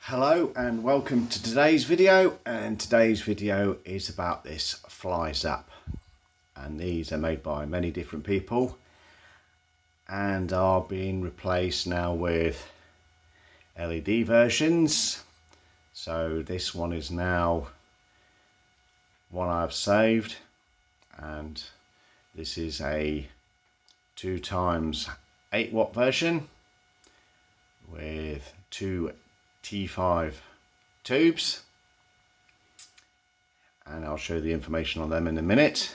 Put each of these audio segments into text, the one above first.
Hello and welcome to today's video, and today's video is about this FlyZap, and these are made by many different people and are being replaced now with LED versions. So this one is now one I've saved, and this is a 2x8 watt version with two T5 tubes, and I'll show you the information on them in a minute.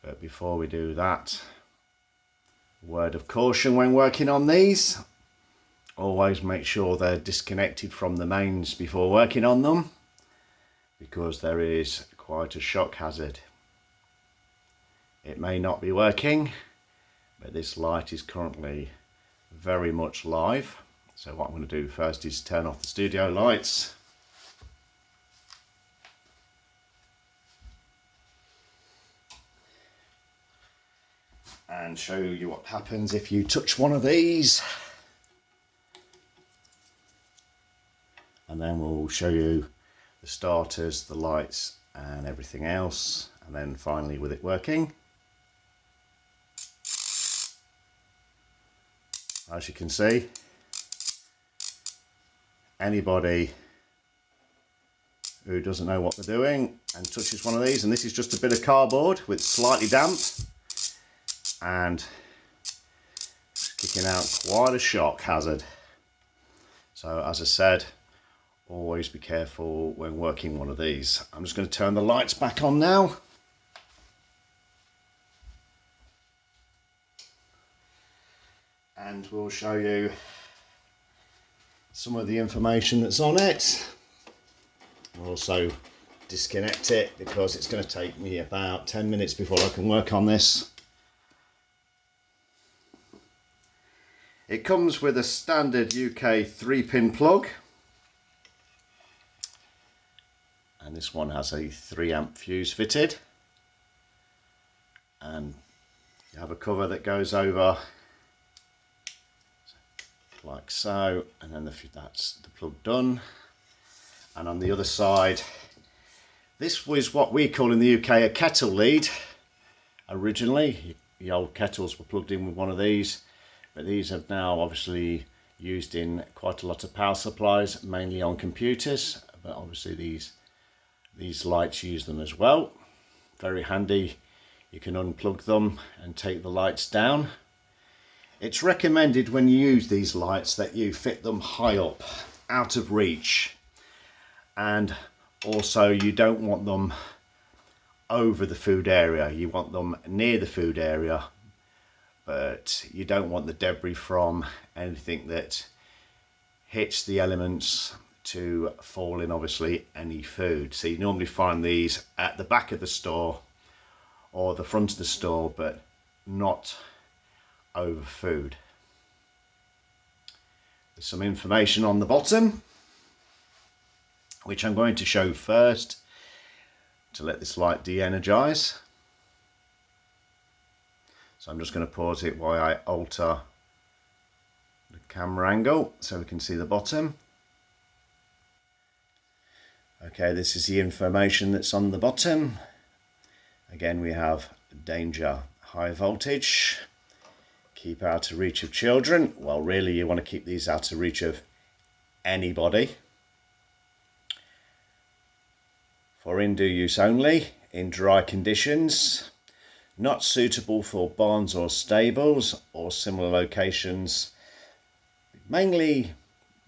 But before we do that, word of caution when working on these: always make sure they're disconnected from the mains before working on them, because there is quite a shock hazard. It may not be working, but this light is currently very much live. So what I'm going to do first is turn off the studio lights. And show you what happens if you touch one of these. And then we'll show you the starters, the lights and everything else. And then finally with it working. As you can see, anybody who doesn't know what they're doing and touches one of these, and this is just a bit of cardboard with slightly damp, and it's kicking out quite a shock hazard. So as I said, always be careful when working one of these. I'm just going to turn the lights back on now. And we'll show you some of the information that's on it. I'll also disconnect it because it's going to take me about 10 minutes before I can work on this. It comes with a standard UK 3-pin plug, and this one has a 3-amp fuse fitted, and you have a cover that goes over like so, and then that's the plug done. And on the other side, this was what we call in the UK a kettle lead. Originally the old kettles were plugged in with one of these, but these have now obviously used in quite a lot of power supplies, mainly on computers, but obviously these lights use them as well. Very handy. You can unplug them and take the lights down. It's recommended when you use these lights that you fit them high up, out of reach, and also you don't want them over the food area. You want them near the food area, but you don't want the debris from anything that hits the elements to fall in obviously any food. So you normally find these at the back of the store or the front of the store, but not over food. There's some information on the bottom which I'm going to show first to let this light de-energize. So I'm just going to pause it while I alter the camera angle so we can see the bottom. Okay, this is the information that's on the bottom. Again, we have danger, high voltage, keep out of reach of children. Well, really you want to keep these out of reach of anybody. For indoor use only, in dry conditions, not suitable for barns or stables or similar locations. Mainly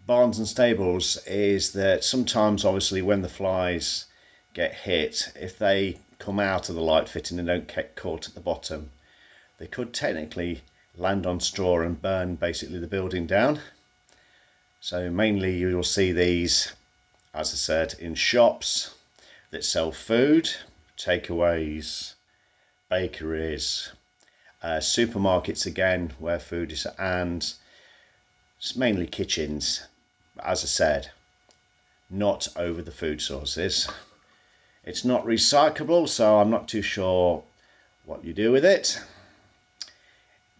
barns and stables is that sometimes obviously when the flies get hit, if they come out of the light fitting and don't get caught at the bottom, they could technically land on straw and burn basically the building down. So mainly you will see these, as I said, in shops that sell food, takeaways, bakeries, supermarkets again where food is, and it's mainly kitchens. As I said, not over the food sources. It's not recyclable, so I'm not too sure what you do with it.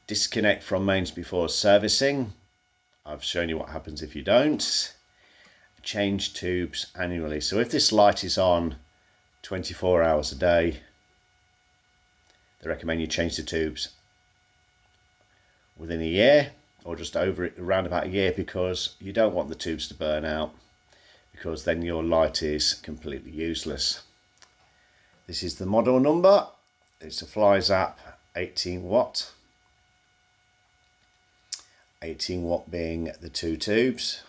Disconnect from mains before servicing. I've shown you what happens if you don't. change tubes annually. So if this light is on 24 hours a day, they recommend you change the tubes within a year, or just around about a year, because you don't want the tubes to burn out, because then your light is completely useless. This is the model number. It's a FlyZap 18 watt. 18 watt being the 2 tubes.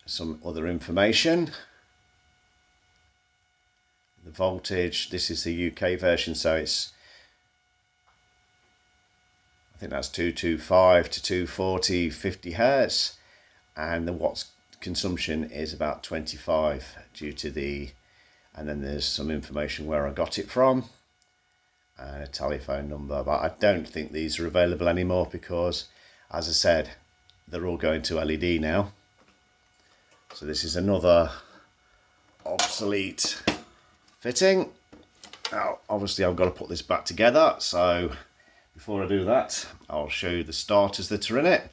Some other information. The voltage, this is the UK version, so it's, I think that's 225 to 240, 50 hertz, and the watts consumption is about 25 due to the, and then there's some information where I got it from and a telephone number, but I don't think these are available anymore because, as I said, they're all going to LED now. So this is another obsolete fitting. Now obviously I've got to put this back together, so before I do that I'll show you the starters that are in it.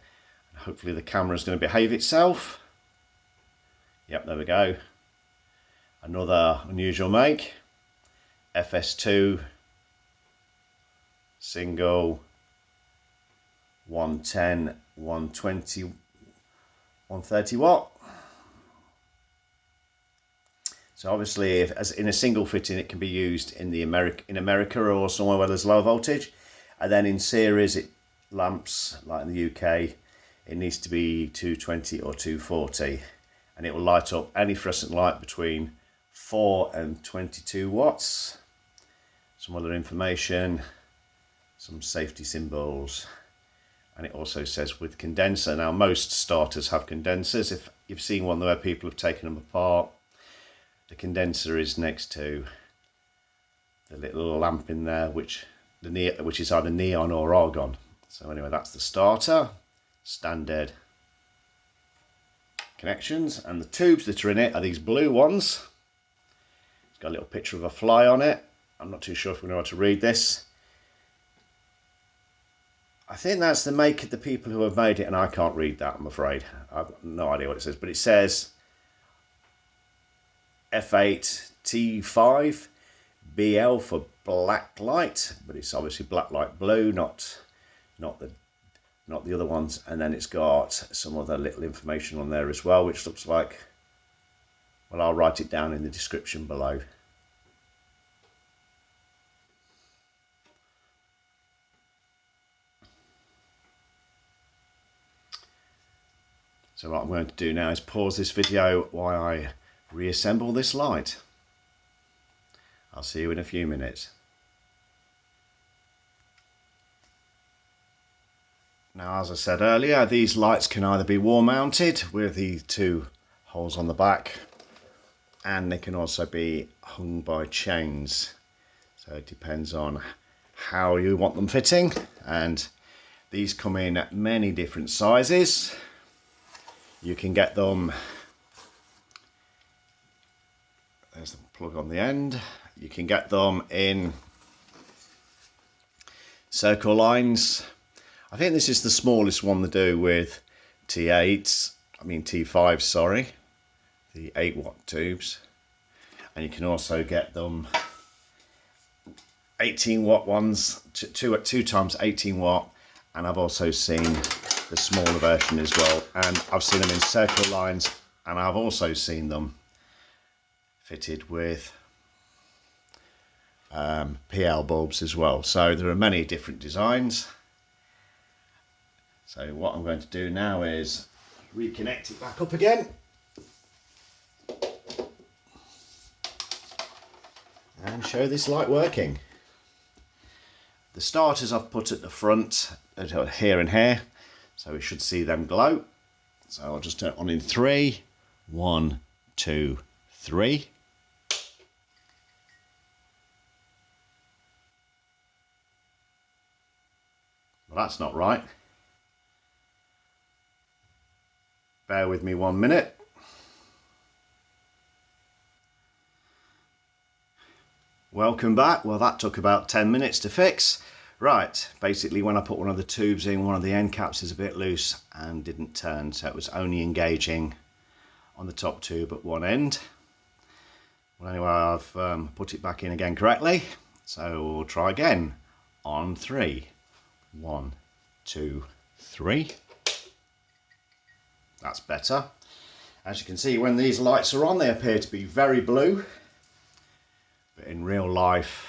Hopefully the camera is going to behave itself. Yep, there we go. Another unusual make, FS-2 single 110, 120, 130 watt. So obviously, as in a single fitting, it can be used in America or somewhere where there's low voltage, and then in series lamps like in the UK, it needs to be 220 or 240, and it will light up any fluorescent light between 4 and 22 watts. Some other information, some safety symbols, and it also says with condenser. Now most starters have condensers. If you've seen one where people have taken them apart, the condenser is next to the little lamp in there, which is either neon or argon. So anyway, that's the starter, standard connections, and the tubes that are in it are these blue ones. It's got a little picture of a fly on it. I'm not too sure if we know how to read this. I think that's the make of the people who have made it, and I can't read that, I'm afraid. I've no idea what it says, but it says F8 T5 BL for black light, but it's obviously black light blue, not the other ones. And then it's got some other little information on there as well, which looks like, well, I'll write it down in the description below. So what I'm going to do now is pause this video while I reassemble this light. I'll see you in a few minutes. Now, as I said earlier, these lights can either be wall mounted with the 2 holes on the back, and they can also be hung by chains. So it depends on how you want them fitting, and these come in many different sizes. You can get them, there's the plug on the end. You can get them in circle lines. I think this is the smallest one to do with T5s, sorry, the 8 watt tubes. And you can also get them 18 watt ones, 2 times 18 watt. And I've also seen the smaller version as well. And I've seen them in circle lines, and I've also seen them fitted with PL bulbs as well. So there are many different designs. So what I'm going to do now is reconnect it back up again. And show this light working. The starters I've put at the front, here and here, so we should see them glow. So I'll just turn it on in 3. 1, 2, 3. Well, that's not right. Bear with me 1 minute. Welcome back. Well, that took about 10 minutes to fix. Right, basically when I put one of the tubes in, one of the end caps is a bit loose and didn't turn, so it was only engaging on the top tube at one end. Well, anyway, I've put it back in again correctly, so we'll try again on 3. 1, 2, 3. That's better. As you can see, when these lights are on, they appear to be very blue, but in real life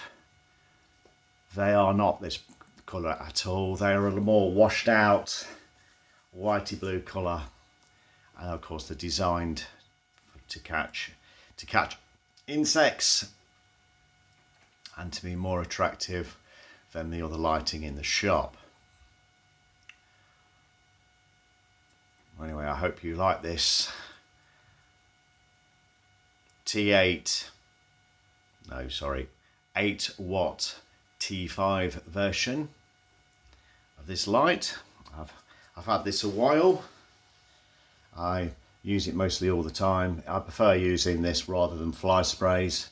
they are not this colour at all. They are a more washed out whitey blue colour, and of course they're designed to catch insects and to be more attractive than the other lighting in the shop. Anyway, I hope you like this T8, no sorry, 8 watt T5 version of this light. I've had this a while. I use it mostly all the time. I prefer using this rather than fly sprays,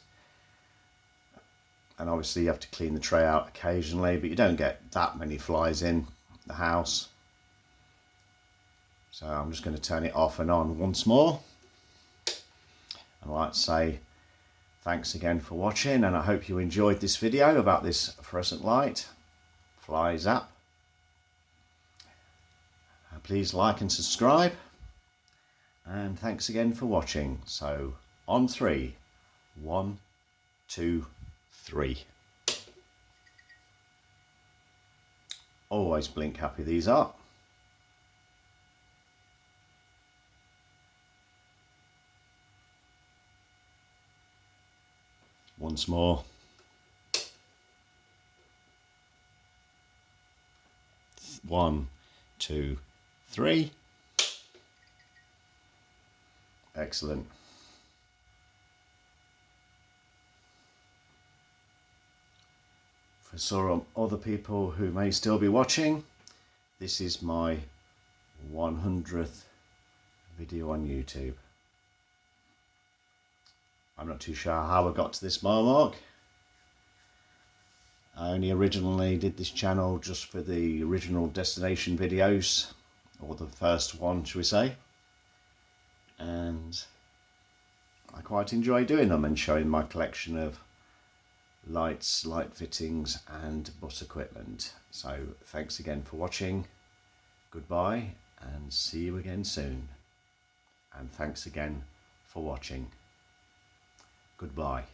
and obviously you have to clean the tray out occasionally, but you don't get that many flies in the house. So I'm just going to turn it off and on once more. I'd like to say thanks again for watching, and I hope you enjoyed this video about this fluorescent light, FlyZap. Please like and subscribe, and thanks again for watching. So on 3, 1, 2, 3. Always blink happy these are. Once more. 1, 2, 3. Excellent. For some other people who may still be watching, this is my 100th video on YouTube. I'm not too sure how I got to this mile mark. I only originally did this channel just for the original destination videos, or the first one, shall we say, and I quite enjoy doing them and showing my collection of lights, light fittings and bus equipment. So thanks again for watching, goodbye, and see you again soon, and thanks again for watching. Goodbye.